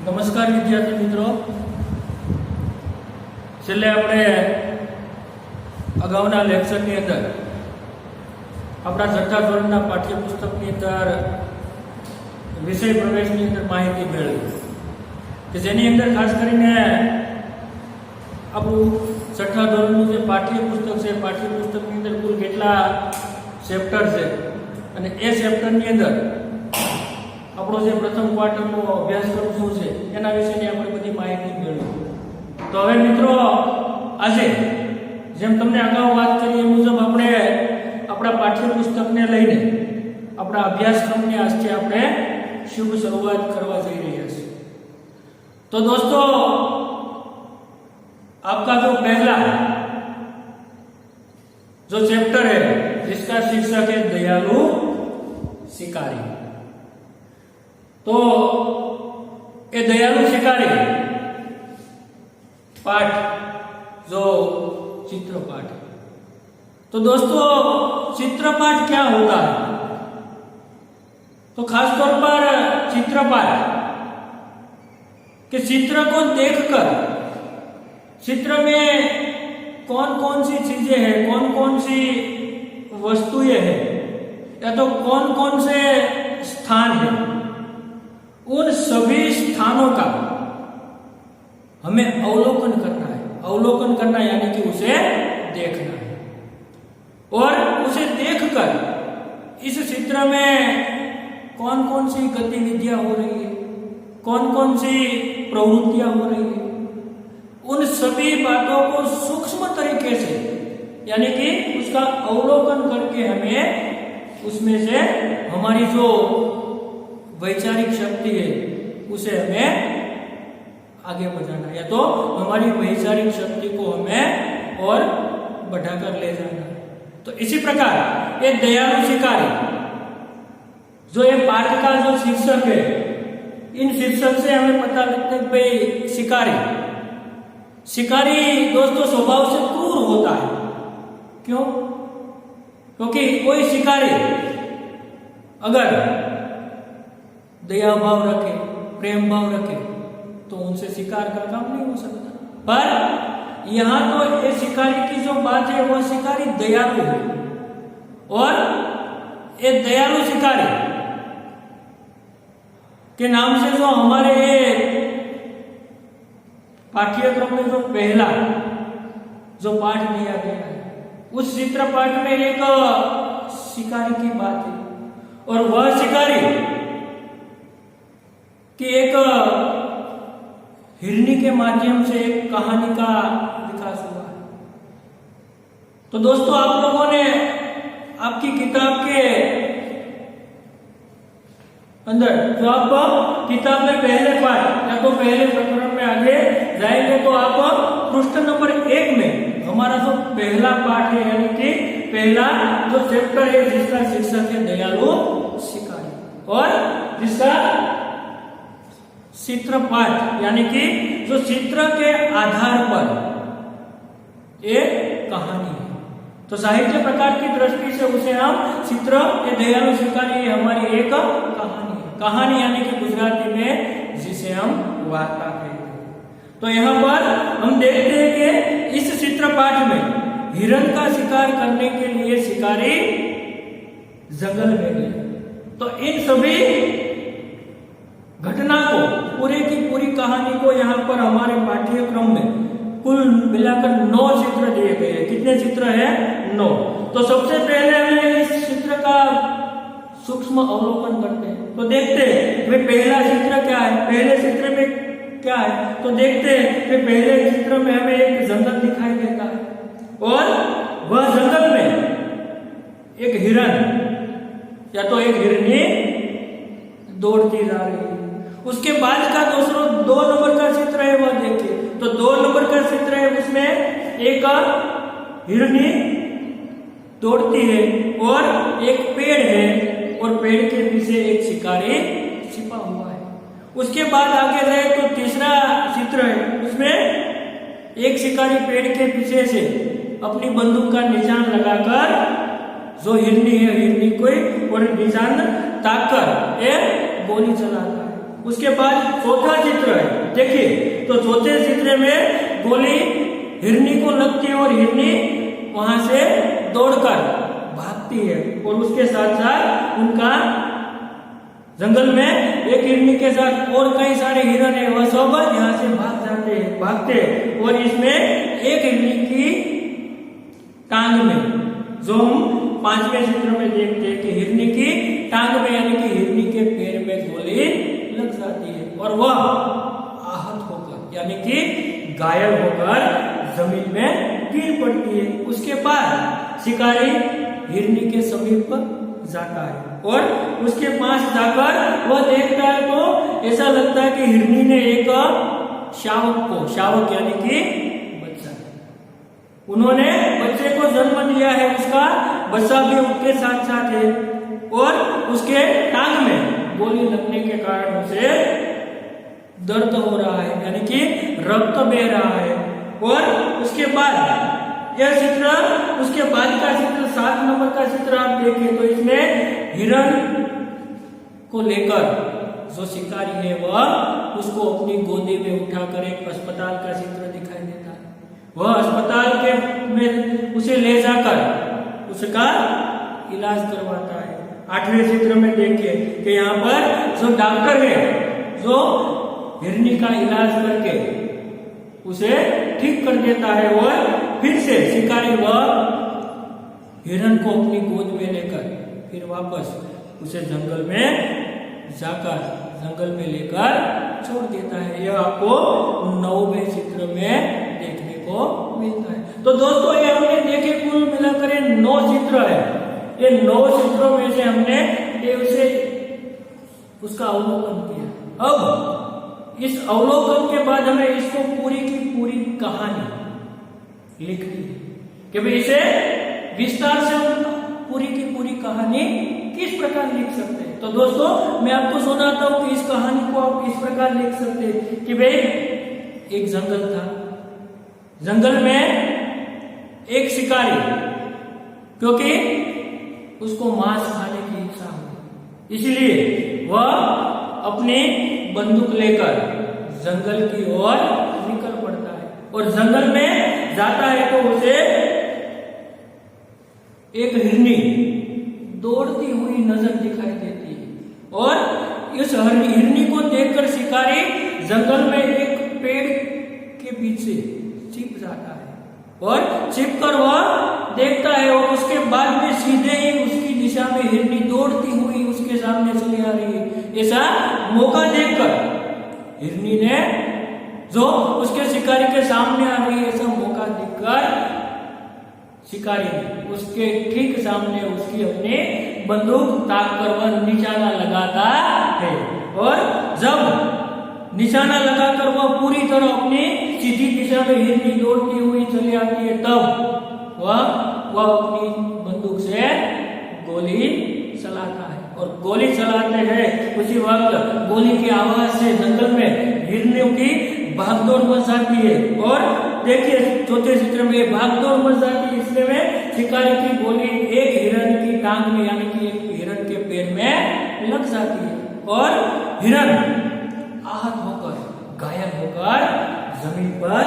નમસ્કાર વિદ્યાર્થી મિત્રો, છેલ્લે આપણે અગાઉના લેક્ચરની અંદર આપણા છઠ્ઠા ધોરણના પાઠ્યપુસ્તકની અંદર વિષય પ્રવેશની અંદર માહિતી મેળવી કે જેની અંદર ખાસ કરીને આપણું છઠ્ઠા ધોરણનું જે પાઠ્યપુસ્તક છે, પાઠ્યપુસ્તકની અંદર કુલ કેટલા ચેપ્ટર છે અને એ ચેપ્ટરની અંદર આપણો જે પ્રથમ ક્વાર્ટરનો અભ્યાસક્રમ શું છે એના વિશેની આપણે બધી માહિતી મેળવી. તો હવે મિત્રો, આજે જેમ તમને અગાઉ વાત કરી એ મુજબ આપણે આપણા પાઠ્યપુસ્તકને લઈને આપણા અભ્યાસક્રમની આજથી આપણે શુભ શરૂઆત કરવા જઈ રહ્યા છીએ. તો दोस्तों, आपका जो पहला जो चैप्टर है जिसका शीर्षक है दयालु शिकारी. तो ये दयालु शिकारी पाठ जो चित्र पाठ, तो दोस्तों चित्र पाठ क्या होता है? तो खास तौर पर चित्र पाठ कि चित्र को देखकर चित्र में कौन कौन सी चीजें हैं, कौन कौन सी वस्तुएं हैं, या तो कौन कौन से स्थान हैं, उन सभी स्थानों का हमें अवलोकन करना है. अवलोकन करना यानी कि उसे देखना है और उसे देखकर इस चित्र में कौन कौन सी गतिविधियां हो रही है, कौन कौन सी प्रवृत्तियां हो रही है, उन सभी बातों को सूक्ष्म तरीके से यानी कि उसका अवलोकन करके हमें उसमें से हमारी जो वैचारिक शक्ति है उसे हमें आगे बढ़ाना, या तो हमारी वैचारिक शक्ति को हमें और बढ़ाकर ले जाना. तो इसी प्रकार ये दयालु शिकारी जो ये पाठ का जो शीर्षक है, इन शीर्षक से हमें पता लगता है भाई शिकारी दोस्तों स्वभाव से क्रूर होता है. क्यों? क्योंकि कोई शिकारी अगर दया भाव रखे, प्रेम भाव रखे, तो उनसे शिकार का काम नहीं हो सकता. पर यहां तो ये शिकारी की जो बात है वह शिकारी दयालु है, और ये दयालु शिकारी के नाम से जो हमारे ये पाठ्यक्रम में जो पहला जो पाठ दिया गया है, उस चित्र पाठ में एक शिकारी की बात है, और वह शिकारी कि एक हिरनी के माध्यम से एक कहानी का विकास हुआ है. तो दोस्तों, आप लोगों ने आपकी किताब के अंदर जो आप किताब में पहले पाठ या तो पहले प्रकरण में आगे जाएंगे तो आप पृष्ठ नंबर 1 में हमारा जो पहला पाठ है यानी कि पहला जो चैप्टर है जिसका शीर्षक है दयालु शिकारी, और जिसका चित्र पाठ यानी कि जो चित्र के आधार पर एक कहानी है. तो साहित्य प्रकार की दृष्टि से उसे हम चित्र ये दयालु शिकारी हमारी एक कहानी है. कहानी यानी कि गुजराती में जिसे हम वार्ता कहते हैं. तो यहाँ पर हम देखते हैं कि इस चित्र पाठ में हिरण का शिकार करने के लिए शिकारी जंगल में गए. तो इन सभी घटना को, पूरी की पूरी कहानी को यहाँ पर हमारे पाठ्यक्रम में कुल मिलाकर 9 चित्र दिए गए हैं. कितने चित्र हैं? 9. तो सबसे पहले हमें इस चित्र का सूक्ष्म अवलोकन करते हैं. तो देखते हैं वे पहला चित्र क्या है, पहले चित्र में क्या है. तो देखते हैं कि पहले चित्र में हमें एक जंगल दिखाई देता है, और वह जंगल में एक हिरण या तो एक हिरनी दौड़ती जा रही है. उसके बाद का दूसरा 2 नंबर का चित्र है वह देखिए. तो 2 नंबर का चित्र है, उसमें एक हिरनी दौड़ती है और एक पेड़ है, और पेड़ के पीछे एक शिकारी छिपा हुआ है. उसके बाद आगे जाए तो तीसरा चित्र है, उसमें एक शिकारी पेड़ के पीछे से अपनी बंदूक का निशान लगाकर जो हिरनी है, हिरनी कोई और निशान ताककर एक गोली चलाता है. उसके बाद चौथा चित्र है, देखिए तो चौथे चित्र में गोली हिरनी को लगती है और हिरनी वहां से दौड़कर भागती है और उसके साथ साथ उनका जंगल में एक हिरनी के साथ और कई सारे हिरन है, वह सब यहाँ से भागते और इसमें एक हिरनी की टांग में, जो हम 5वें चित्र में देखते हैं कि हिरनी की टांग में यानी कि हिरनी के पैर में गोली लग जाती है और वह आहत होकर यानी कि घायल होकर जमीन में गिर पड़ती है। उसके बाद शिकारी हिरनी के समीप जाता है और उसके पास जाकर वह देखता है तो ऐसा लगता है कि हिरनी ने एक शावक यानी कि बच्चा, उन्होंने बच्चे को जन्म दिया है, उसका बच्चा भी उनके साथ साथ है और उसके टांग में गोली लगने के कारण उसे दर्द हो रहा है यानी कि रक्त बह रहा है। और उसके बाद यह चित्र, उसके बाद का चित्र 7 नंबर का चित्र आप देखें तो इसमें हिरण को लेकर जो शिकारी है वह उसको अपनी गोदी में उठाकर एक अस्पताल का चित्र दिखाई देता है। वह अस्पताल के में उसे ले जाकर उसका इलाज करवाता है। 8वें चित्र में देखिए कि यहाँ पर जो डॉक्टर है जो हिरनी का इलाज करके उसे ठीक कर देता है और फिर से शिकारी वह हिरन को अपनी गोद में लेकर फिर वापस उसे जंगल में जाकर जंगल में लेकर छोड़ देता है। यह आपको 9वें चित्र में देखने को मिलता है। तो दोस्तों ये हमने देखे कुल मिलाकर 9 चित्र है। ये 9 चित्रों में से हमने उसे उसका अवलोकन किया। अब इस अवलोकन के बाद हमें इसको पूरी की पूरी कहानी लिखनी है कि भाई इसे विस्तार से पूरी की पूरी कहानी किस प्रकार लिख सकते हैं। तो दोस्तों मैं आपको सुनाता हूं कि इस कहानी को आप इस प्रकार लिख सकते हैं कि भाई एक जंगल था, जंगल में एक शिकारी, क्योंकि उसको मांस खाने की इच्छा हुई, इसलिए वह अपनी बंदूक लेकर जंगल की ओर निकल पड़ता है और जंगल में जाता है तो उसे एक हिरनी दौड़ती हुई नजर दिखाई देती है और इस हिरनी को देखकर शिकारी जंगल में एक पेड़ के पीछे छिप जाता है और छिपकर वह देखता है और उसके बाद में सीधे ही उसकी दिशा में हिरनी दौड़ती हुई उसके सामने चली आ रही है। ऐसा मौका देखकर हिरनी ने जो उसके शिकारी के सामने आ रही है, ऐसा मौका देखकर शिकारी ने उसके ठीक सामने उसकी अपनी बंदूक ताक कर वह निशाना लगाता है और जब निशाना लगाकर वह पूरी तरह अपनी सीधी दिशा में हिरनी दौड़ती हुई चली आती है तब वह अपनी बंदूक से गोली चलाता है और गोली चलाते हैं उसी वक्त गोली की आवाज से जंगल में हिरनियों की भागदौड़ मच जाती है और देखिए चौथे चित्र में भागदौड़ मच जाती है। इसलिए में शिकारी की गोली एक हिरन की टांग में यानी कि एक हिरन के पैर में लग जाती है और हिरन आहत होकर घायल होकर जमीन पर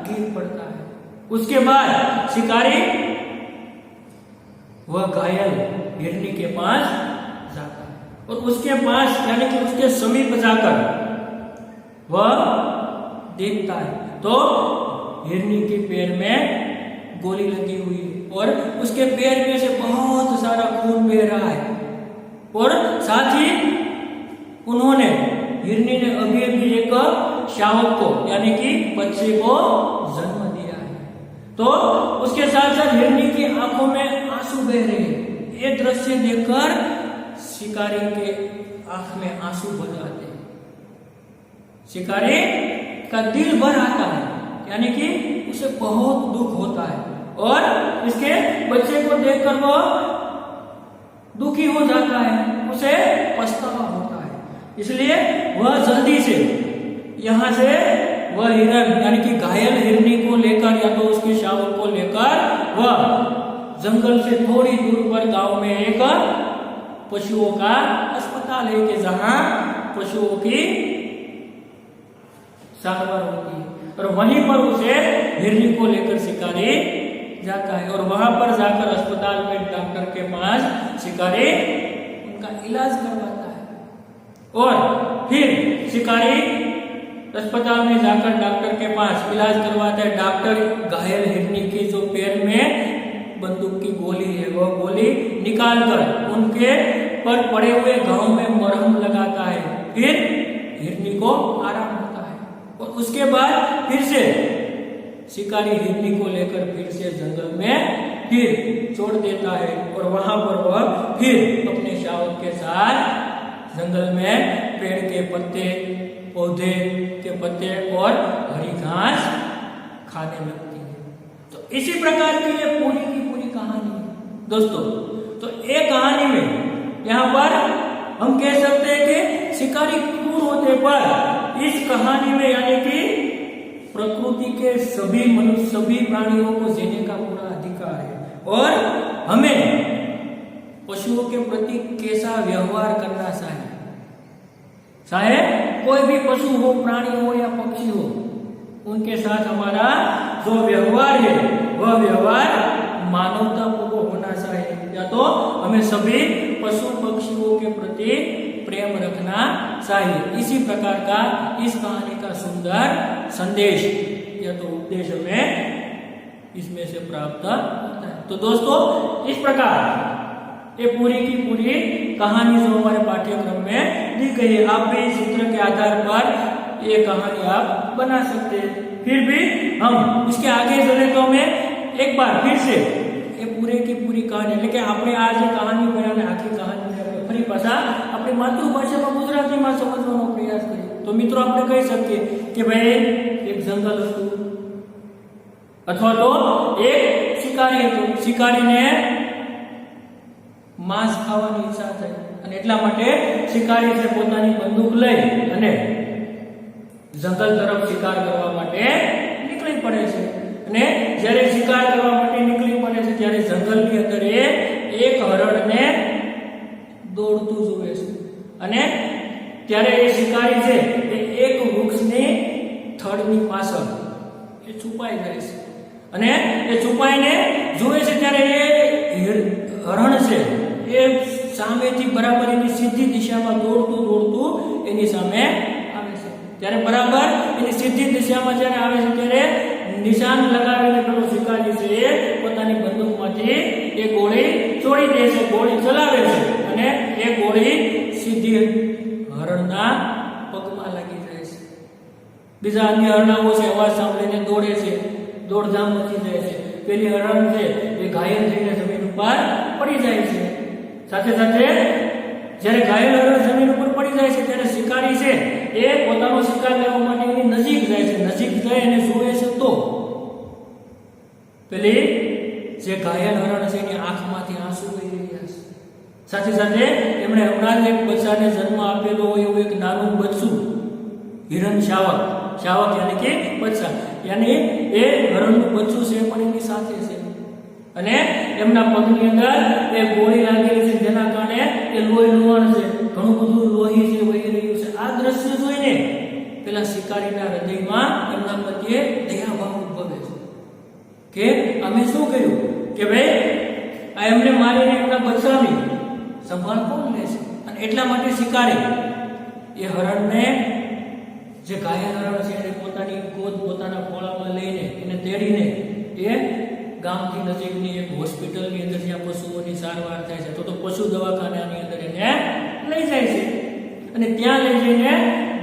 गिर पड़ता है। उसके बाद शिकारी वह घायल हिरनी के पास जाता है और उसके पास यानी कि उसके समीप जाकर वह देखता है तो हिरनी के पैर में गोली लगी हुई है और उसके पैर में से बहुत सारा खून बह रहा है और साथ ही उन्होंने हिरनी ने अभी भी एक शावक को यानी कि बच्चे को जन्म दिया है। तो उसके साथ साथ हिरनी की आंखों में आंसू बह रहे हैं। ये दृश्य देखकर शिकारी के आंख में आंसू भर आते हैं, शिकारी का दिल भर आता है यानी कि उसे बहुत दुख होता है और इसके बच्चे को देखकर वह दुखी हो जाता है, उसे पछतावा होता है। इसलिए वह जल्दी से यहाँ से वह हिरन यानी कि घायल हिरनी को लेकर या तो उसके शावक को लेकर वह जंगल से थोड़ी दूर पर गांव में एक पशुओं का अस्पताल है कि जहां पशुओं की सारवार होती है और वहीं पर उसे हिरनी को लेकर शिकारी जाता है और वहां पर जाकर अस्पताल में डॉक्टर के पास शिकारी उनका इलाज करवाता है और फिर शिकारी अस्पताल में जाकर डॉक्टर के पास इलाज करवाता है। डॉक्टर घायल हिरनी की जो पैर में बंदूक की गोली है वह गोली निकालकर उनके पर पड़े हुए घाव में मरहम लगाता है। फिर हिरनी को आराम होता है और उसके बाद फिर से शिकारी हिरनी को लेकर फिर से जंगल में फिर छोड़ देता है और वहां पर वह फिर अपने शावक के साथ जंगल में पेड़ के पत्ते, पौधे के पत्ते और हरी घास खाने लगती है। तो इसी प्रकार की ये पूरी की पूरी कहानी है दोस्तों। तो एक कहानी में यहाँ पर हम कह सकते हैं कि शिकारी क्रूर होते पर इस कहानी में यानी कि प्रकृति के सभी मनुष्य, सभी प्राणियों को जीने का पूरा अधिकार है और हमें पशुओं के प्रति कैसा व्यवहार करना चाहिए, चाहे कोई भी पशु हो, प्राणी हो या पक्षी हो, उनके साथ हमारा जो व्यवहार है वह व्यवहार मानवतापूर्वक होना चाहिए। या तो हमें सभी पशु पक्षियों के प्रति प्रेम रखना चाहिए। इसी प्रकार का इस कहानी का सुंदर संदेश या तो उपदेश हमें इसमें से प्राप्त होता है। तो दोस्तों इस प्रकार ये पूरी की पूरी कहानी जो हमारे पाठ्यक्रम में दी गई है, आप भी इस सूत्र के आधार पर ये कहानी आप बना सकते हैं। फिर भी हम इसके आगे चले तो हमें एक बार फिर से ये पूरे की पूरी कहानी, लेकिन આપણે આ જે કહાની બનાવીને આખી કહાની આપણે ફરી પાછા આપણી માતૃભાષામાં ગુજરાતીમાં સમજવાનો પ્રયાસ કરીએ। તો મિત્રો આપણે કહી શકીએ કે ભાઈ એક જંગલ હતું અથવા તો એક શિકારી હતો। શિકારીને માંસ ખાવાની ઈચ્છા થઈ અને એટલા માટે શિકારી છે પોતાની બંદૂક લઈ અને જંગલ તરફ શિકાર કરવા માટે નીકળી પડે છે। અને જ્યારે શિકાર કરવા માટે નીકળી પડે છે ત્યારે જંગલની અંદર એક હરણને દોડતું જોવે છે અને ત્યારે એ શિકારી છે એ એક વૃક્ષની થડની પાછળ એ છુપાઈ જાય છે અને એ છુપાઈને જોવે છે ત્યારે એ હરણ છે એ સામેથી બરાબર એની સીધી દિશામાં દોડતું દોડતું એની સામે આવે છે। ત્યારે બરાબર એની સીધી દિશામાં જ્યારે આવે છે ત્યારે નિશાન લગાવીને પેલો શિકારી છે એ પોતાની બંદૂકમાંથી એ ગોળી છોડી દે છે, ગોળી ચલાવે છે અને એ ગોળી સીધી હરણના પગમાં લાગી જાય છે। બીજા અન્ય હરણાઓ છે અવાજ સાંભળીને દોડે છે, દોડધામ મચી જાય છે। પેલી હરણ છે એ ઘાયલ થઈને જમીન ઉપર પડી જાય છે। સાથે સાથે જ્યારે ઘાયલ હરણ જમીન ઉપર પડી જાય છે ત્યારે શિકારી છે એ પોતાનો શિકાર લેવા માટે એની નજીક જાય છે। નજીક જઈ અને જોવે છે તો પેલી જે ઘાયલ હરણ છે એની આંખમાંથી આંસુ વહી રહ્યા છે। સાથે સાથે એમણે હમણાં જ એક બચ્ચાને જન્મ આપેલો હોય એવું એક નાનું બચ્ચું હિરણ શાવક યાની કે બચ્ચા યાની એ હરણનું બચ્ચું છે પણ એની સાથે છે અને એમના પગની અંદર એ ગોળી લાગેલી છે જેના કારણે એ લોહી લુહાણ છે, ઘણું બધું લોહી છે વહી રહ્યું છે। આ દ્રશ્ય જોઈને પેલા શિકારીના હૃદયમાં એમના પ્રત્યે દયાભાવ ઉદ્ભવે છે કે અમે શું કર્યું કે ભાઈ આ એમને મારીને એમના બચ્ચાની સંભાળ કોણ લે છે। અને એટલા માટે શિકારી એ હરણને જે ઘાયલ હરણ છે એને પોતાની ગોદ પોતાના ખોળામાં લઈને એને તેડીને એ ગામથી નજીકની એક હોસ્પિટલની અંદર જ્યાં પશુઓની સારવાર થાય છે તો પશુ દવાખાનાની અંદર એને લઈ જાય છે અને ત્યાં લઈ જઈને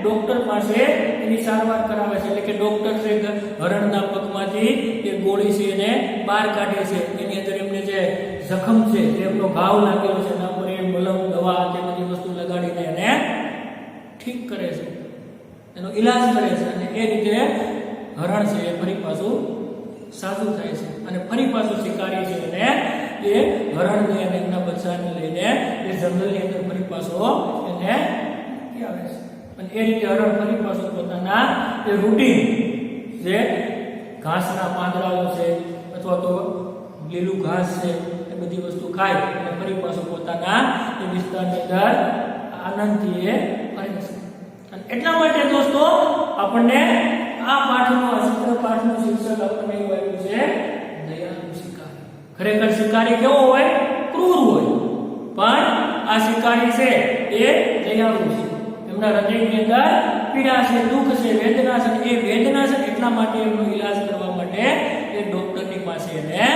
ડોક્ટર પાસે એની સારવાર કરાવે છે। એટલે કે ડોક્ટર છે હરણના પગમાંથી એ ગોળી છે એને બહાર કાઢે છે, એની અંદર એમને જે જખમ છે જે એમનો ઘાવ લાગેલો છે એના પર એ મલમ દવા તે બધી વસ્તુ લગાડીને એને ઠીક કરે છે, એનો ઈલાજ કરે છે અને એ રીતે હરણ છે એ ફરી પાછું સાજું થાય છે અને ફરી પાછું શિકારી છે અને એ હરણને અને એમના બચ્ચાને લઈને એ જંગલની અંદર ફરી પાછો એને આવે છે અને એ રીતે હરણ ફરી પાછું પોતાના એ રૂટીન જે ઘાસના પાંદડાઓ છે અથવા તો લીલું ઘાસ છે એ બધી વસ્તુ ખાય અને ફરી પાછું પોતાના એ વિસ્તારની અંદર આનંદથી એ ફરે છે। એટલા માટે દોસ્તો આપણને આ પાઠનો આ ચિત્ર પાઠનો શીર્ષક આપણને એવું આપ્યું છે દયાળુ શિકારી. ખરેખર શિકારી કેવો હોય? ક્રૂર હોય, પણ આ શિકારી છે એ દયાળુ છે. એમના હૃદયની અંદર પીડા છે, દુઃખ છે, વેદના છે. એ વેદના છે એટલા માટે એમનો ઈલાજ કરવા માટે એ ડોક્ટરની પાસે એને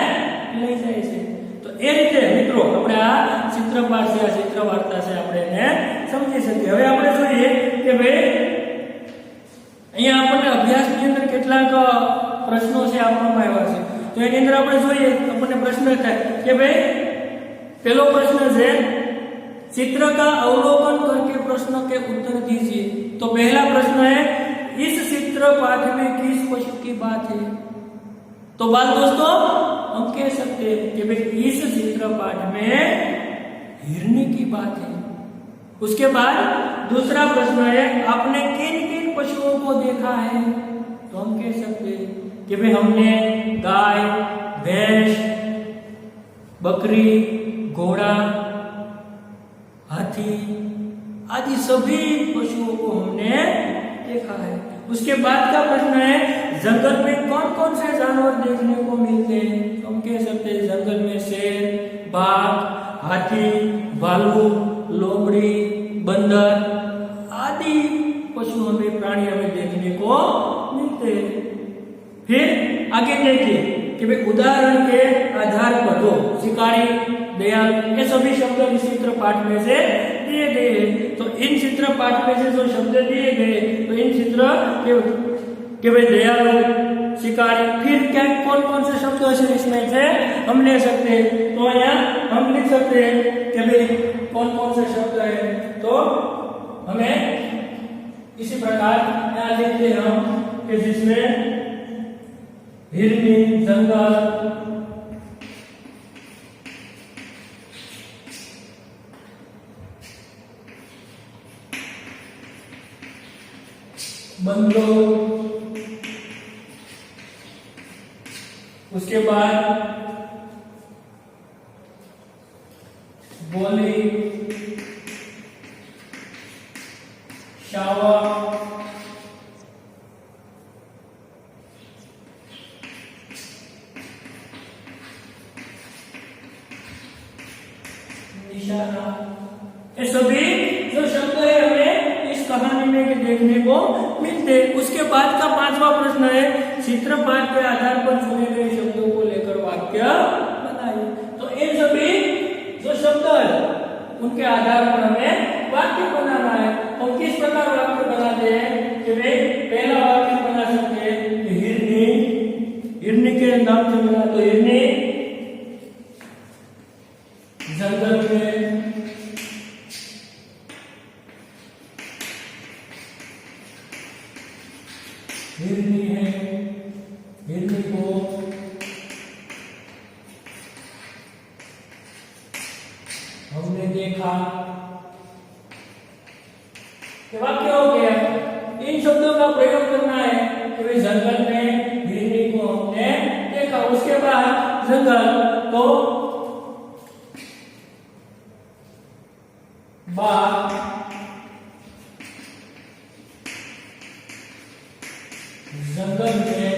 લઈ જાય છે. તો એ રીતે મિત્રો આપણે આ ચિત્રપાઠ છે, આ ચિત્ર વાર્તા છે, આપણે એને સમજી શકીએ. હવે આપણે જોઈએ કે ભાઈ અહીંયા આપણને અભ્યાસની અંદર કેટલાક પ્રશ્નો છે આપવામાં આવ્યા છે. તો એની અંદર આપણે જોઈએ આપણને પ્રશ્ન થાય કે ભાઈ पहला प्रश्न है चित्र का अवलोकन करके प्रश्न के उत्तर दीजिए. तो पहला प्रश्न है इस चित्र पाठ में किस पशु की बात है? तो बात दोस्तों हम कह सकते हैं कि भाई इस चित्र पाठ में हिरनी की बात है. उसके बाद दूसरा प्रश्न है आपने किन किन पशुओं को देखा है? तो हम कह सकते हैं कि भाई हमने गाय, भैंस, बकरी, घोड़ा, हाथी आदि सभी पशुओं को हमने देखा है. उसके बाद का प्रश्न है जंगल में कौन कौन से जानवर देखने को मिलते हैं? तो हम कह सकते हैं जंगल में शेर, बाघ, हाथी, भालू, लोमड़ी, बंदर आदि पशु हमें प्राणी हमें देखने को मिलते हैं. फिर आगे देखिए कि भाई उदाहरण के आधार पर दो शिकारी, दयालु ये सभी शब्द इस चित्र पाठ में से दिए गए हैं. तो इन चित्र पाठ में से जो शब्द दिए गए तो इन चित्र के भाई दयालु, शिकारी, फिर क्या कौन कौन से शब्द इसमें से हम ले सकते हैं? तो यहाँ हम लिख सकते हैं कि भाई कौन कौन से शब्द है. तो हमें इसी प्रकार यहाँ लिखते हैं हम कि जिसमें हिरनी, जंगल, बंदूक, उसके बाद गोली, शावर, निशाना, ये सभी जो शब्द है हमें इस कहानी में देखने को मिलते. उसके बाद का पांचवा प्रश्न है चित्र पाठ के आधार पर चुने गए शब्दों को लेकर वाक्य बनाइए. तो ये सभी जो शब्द है उनके आधार पर हमें वाक्य बनाना है. तो किस प्रकार वाक्य बनाते हैं कि भाई पहला वाक्य बना सकते हैं हिरनी, हिरनी के नाम से बना तो हिरनी जंगल में हिरनी है, हिरनी को हमने देखा. वाक्य हो गया. इन शब्दों का प्रयोग करना है कि भाई जंगल में हिरनी को हमने देखा. उसके बाद जंगल तो बाघ, जंगल में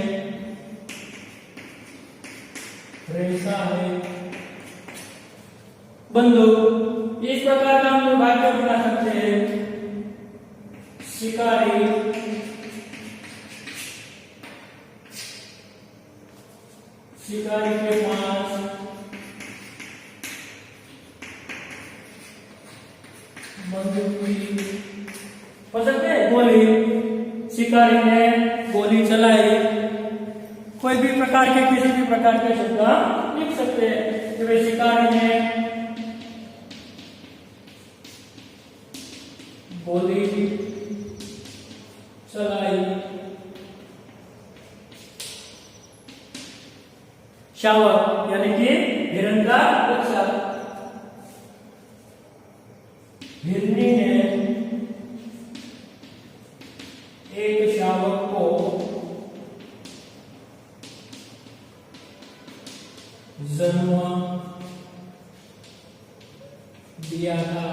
रेसा है, बंदूक. इस प्रकार का हम वाक्य बना सकते हैं. शिकारी, शिकारी के पास बंदूक की पकड़ते गोली, शिकारी ने गोली चलाई. कोई भी प्रकार के किसी भी प्रकार के शब्द लिख सकते हैं कि भाई शिकारी ने गोली चलाई. शावक यानी कि हिरण का बच्चा. हिरनी ने एक शावक को जन्म दिया था.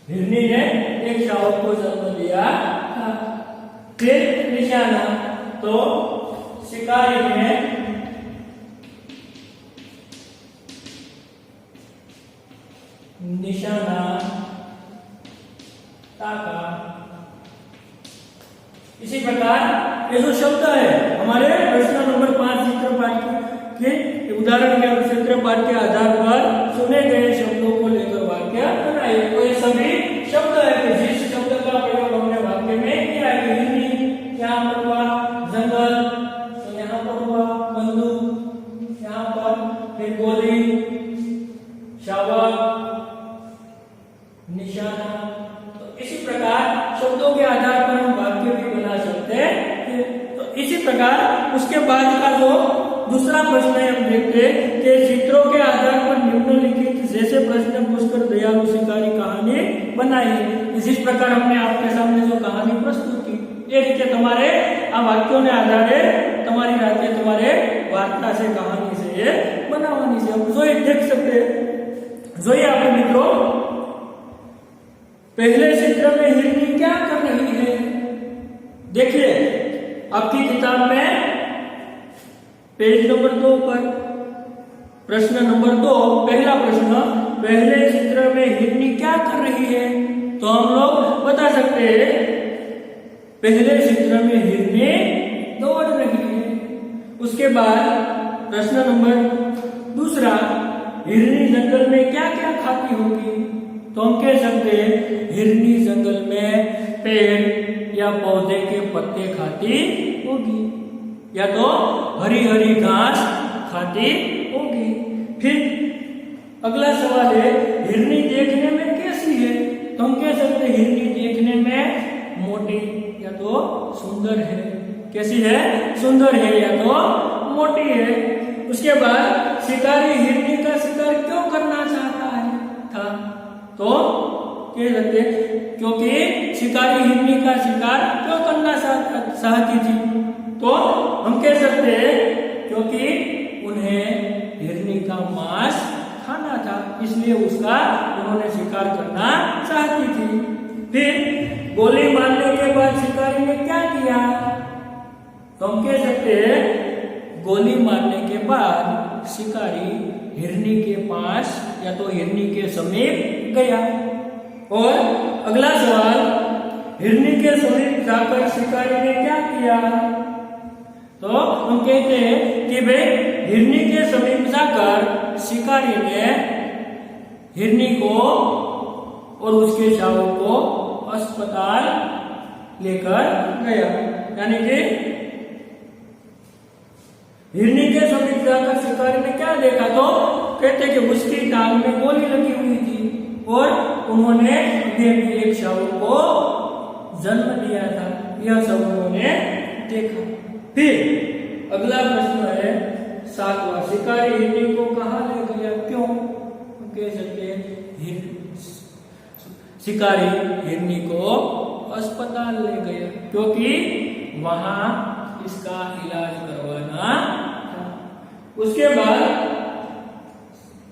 हिरनी ने एक शावक को जन्म दिया. दिया था। फिर निशाना, तो शिकारी ने निशाना ताका। इसी प्रकार ये जो शब्द है हमारे प्रश्न नंबर 5 चित्रपाठ के उदाहरण के चित्रपाठ के आधार पर सुने गए शब्दों को लेकर वाक्य बनाइए। तो ये सभी शब्द है कि जिस शब्द का प्रयोग हमने वाक्य में किया है। हिरनी यहाँ पर हुआ, जंगल तो यहाँ पर हुआ, बंदूक यहाँ पर, फिर गोली, शावक, निशाना। तो इसी प्रकार शब्दों के आधार पर हम वाक्य भी बना सकते हैं। तो इसी प्रकार उसके बाद का जो दूसरा प्रश्न है हम देखते हैं कि चित्रों के आधार पर निम्नलिखित जैसे प्रश्न पूछकर दयालु शिकारी कहानी बनाई। जिस प्रकार हमने आपके सामने जो कहानी प्रस्तुत की, ये रीते તમારે આ વાક્યોને આધારે તમારી રાતે તમારે વાર્તા से कहानी से ये बनावनी છે। हम जो देख सकते हैं, जो ये આપણે મિત્રો पहले चित्र में हिरनी क्या कर रही है। देखिए आपकी किताब में पेज नंबर 2 पर प्रश्न नंबर 2, पहला प्रश्न, पहले चित्र में हिरनी क्या कर रही है। तो हम लोग बता सकते हैं पहले चित्र में हिरनी दौड़ रही है। उसके बाद प्रश्न नंबर दूसरा, हिरनी जंगल में क्या क्या खाती होगी। तो हम कह सकते हैं हिरनी जंगल में पेड़ या पौधे के पत्ते खाती होगी, या तो हरी हरी घास खाती होगी। फिर अगला सवाल है, हिरनी देखने में कैसी है। तो हम कह सकते हैं हिरनी देखने में मोटी या तो सुंदर है। कैसी है? सुंदर है या तो मोटी है। उसके बाद शिकारी हिरनी का शिकार क्यों करना चाहता है था। तो कह सकते क्योंकि शिकारी हिरनी का शिकार क्यों करना चाहती थी। तो हम कह सकते हैं क्योंकि उन्हें हिरनी का मांस खाना था, इसलिए उसका उन्होंने शिकार करना चाहती थी। फिर गोली मारने के बाद शिकारी ने क्या किया। तो हम कह सकते हैं गोली मारने के बाद शिकारी हिरनी के पास या तो हिरनी के समीप गया। और अगला सवाल, हिरनी के समीप जाकर शिकारी ने क्या किया। तो हम कहते हैं कि भाई हिरनी के समीप जाकर शिकारी ने हिरनी को और उसके शावक को अस्पताल लेकर गया। यानी कि हिरनी के समीप जाकर शिकारी ने क्या देखा। तो कहते कि उसकी टांग में गोली लगी हुई थी और उन्होंने एक शावक को जन्म दिया था। यह सब उन्होंने देखा। फिर अगला प्रश्न है 7वां, शिकारी हिरनी को कहाँ ले गया, क्यों। हम कह सकते हैं शिकारी हिरनी को अस्पताल ले गया क्योंकि वहां इसका इलाज करवाना था। उसके बाद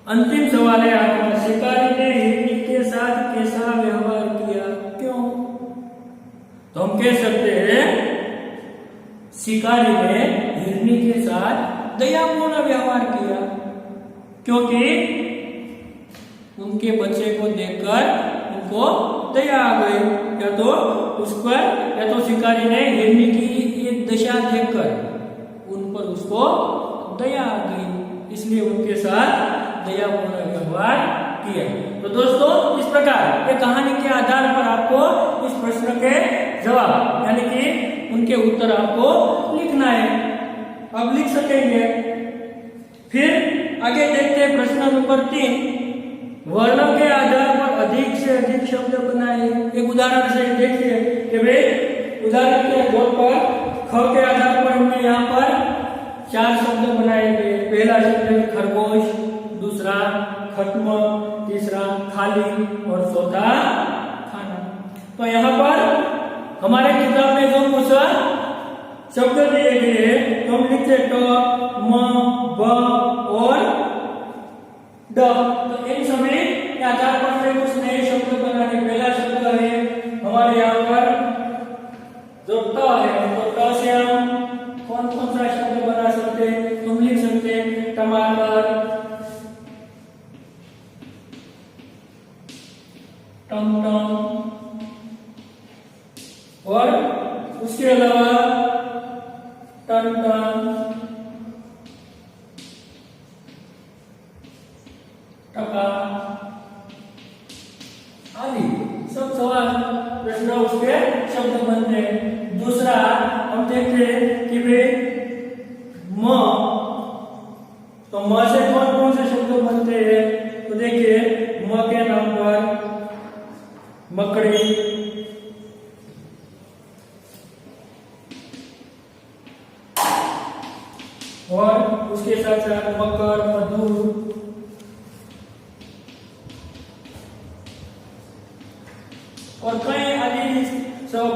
अंतिम सवाल है आपका, शिकारी ने हिरनी के साथ कैसा व्यवहार किया, क्यों। तो हम कह सकते हैं शिकारी ने हिरनी के साथ दयापूर्ण व्यवहार किया क्योंकि उनके बच्चे को देखकर उनको दया आ गई। या तो उस पर या तो शिकारी ने हिरनी की ये दशा देखकर उन पर उसको दया आ गई, इसलिए उनके साथ दयापूर्ण व्यवहार किया। तो दोस्तों इस प्रकार ये कहानी के आधार पर आपको इस प्रश्न के जवाब यानी कि उनके उत्तर आपको लिखना है। आप लिख सकेंगे। फिर आगे देखते हैं प्रश्न नंबर 3, वर्णों के आधार पर अधिक से अधिक शब्द बनाए। एक उदाहरण से देखिए कि भाई उदाहरण के तौर पर ख के आधार पर हमने यहाँ पर 4 शब्द बनाए गए। पहला शब्द है खरगोश, दूसरा खत्म, तीसरा खाली और चौथा खाना। तो यहाँ पर हमारे किताब में जो कुछ शब्द दिए गए तो हम लिखते ट, म, ब और ड। तो इन सभी के आधार पर कुछ नए शब्द बनाने। पहला शब्द है हमारे यहाँ पर जो ट है तो ट से हम कौन कौन सा शब्द बना सकते हैं? तुम लिख सकते हैं टमाटर, टमटम, और उसके अलावा टन-टन, टका आदि सब सवाल प्रश्न उसके शब्द बनते हैं। दूसरा हम देखते हैं कि भाई म, तो म से कौन कौन से शब्द बनते हैं? तो देखिए म के नाम पर मकड़ी, और उसके साथ साथ मकर, मधुर, और कई आदि सब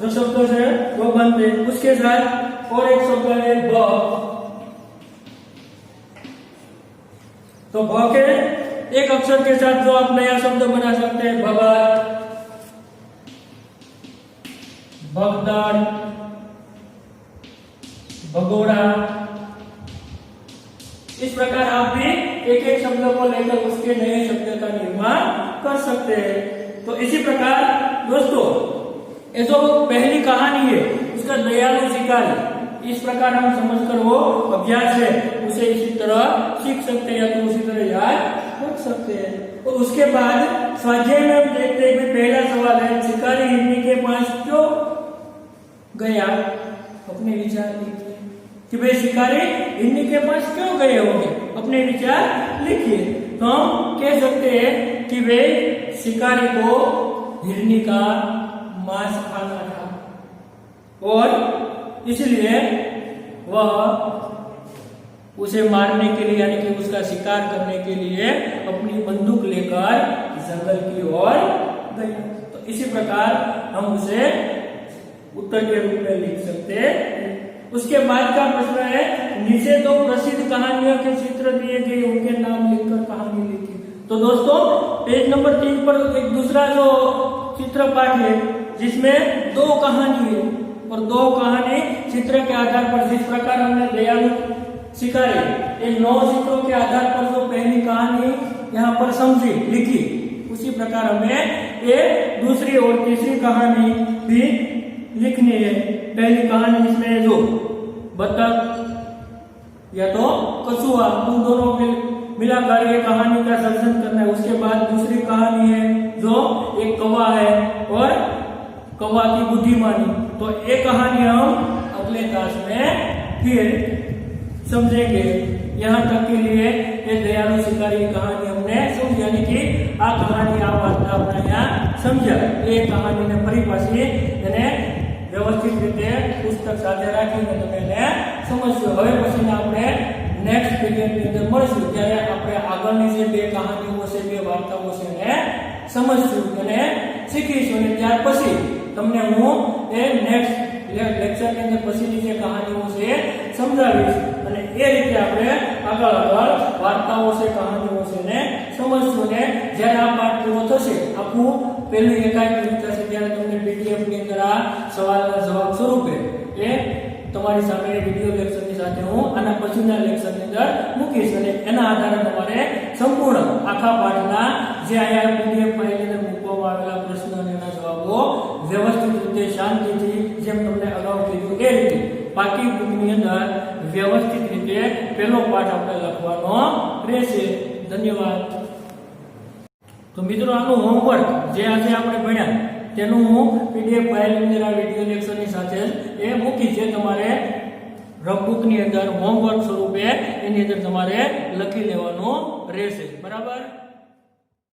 जो शब्द है वो बनते हैं। उसके साथ और एक शब्द है ब, तो भ के एक अक्षर के साथ जो आप नया शब्द बना सकते हैं, भगत, भगदड़, भगोड़ा। इस प्रकार आप भी एक एक शब्द को लेकर उसके नए शब्द का निर्माण कर सकते हैं। तो इसी प्रकार दोस्तों ये जो पहली कहानी है उसका दयालु शिकारी, इस प्रकार हम समझकर वो अभ्यास है उसे इसी तरह सीख सकते हैं या तो उसी तरह याद रख सकते हैं। और उसके बाद स्वाध्याय में हम देखते हैं कि पहला सवाल है शिकारी हिरनी के पास क्यों गया? अपने विचार लिखिए कि भाई शिकारी हिरनी के पास क्यों गए होंगे, अपने विचार लिखिए। तो हम कह सकते हैं कि भाई शिकारी को हिरनी का मांस खाना था और इसलिए वह उसे मारने के लिए यानी कि उसका शिकार करने के लिए अपनी बंदूक लेकर जंगल की ओर गया। तो इसी प्रकार हम उसे उत्तर के रूप में लिख सकते हैं। उसके बाद का प्रश्न है नीचे दो प्रसिद्ध कहानियों के चित्र दिए गए उनके नाम लिखकर कहानी लिखी। तो दोस्तों पेज नंबर 3 पर एक दूसरा जो चित्र पाठ है जिसमें दो कहानी है और दो कहानी चित्र के आधार पर, जिस प्रकार हमने दयालु शिकारी इन 9 चित्रों के आधार पर जो पहली कहानी यहाँ पर समझी लिखी, उसी प्रकार हमें ये दूसरी और तीसरी कहानी भी लिखनी है। पहली कहानी इसमें जो बतख या तो कछुआ उन दोनों के मिलाकर ये कहानी का सर्जन करना है। उसके बाद दूसरी कहानी है जो एक कौवा है और कौवा की बुद्धिमानी। तो ये कहानी हम अगले क्लास में फिर समझेंगे। यहाँ तक के लिए ये दयालु शिकारी की कहानी हमने समझी, यानी कि आ कहानी आ वार्ता अपना यहाँ समझा। ये कहानी ने परिभाषी એને વ્યવસ્થિત રીતે પુસ્તક સાથે રાખીને તમે એને સમજશો। હવે પછીના આપણે નેક્સ્ટ પીરિયડની અંદર મળશું ત્યારે આપણે આગળની જે બે કહાનીઓ છે, બે વાર્તાઓ છે એને સમજશું અને શીખીશું અને ત્યાર પછી તમને હું એ નેક્સ્ટ લેક્ચરની અંદર પછીની જે કહાનીઓ છે એ સમજાવીશ અને એ રીતે આપણે આગળ વાર્તાઓ છે, કહાનીઓ છે એને સમજશું ને જ્યારે આ પાઠ પૂરો થશે આખું પહેલું એકાંક થશે ત્યારે તમને પીડીએફ ની અંદર આ સવાલના જવાબ સ્વરૂપે એ તમારી સામે વિડિયો લેક્ચરની સાથે હું આના પછીના લેક્ચરની અંદર મૂકીશ અને એના આધારે તમારે સંપૂર્ણ આખા પાઠના જે અહીંયા પીડીએફ ફાઇલની અંદર મૂકવામાં આવેલા પ્રશ્નો અને એના જવાબો વ્યવસ્થિત રીતે શાંતિથી જેમ તમને અગાઉ કીધું એ રીતે પાકી બુકની અંદર વ્યવસ્થિત રીતે પહેલો પાઠ આપણે લખવાનો રહેશે। ધન્યવાદ। તો મિત્રો આનું હોમવર્ક જે આજે આપણે ભણ્યા તેનું હું પીડીએફ ફાઇલની અંદર આ વિડિયો લેક્ચરની સાથે એ મૂકી છે તમારે રફબુકની અંદર હોમવર્ક સ્વરૂપે એની અંદર તમારે લખી લેવાનું રહેશે। બરાબર।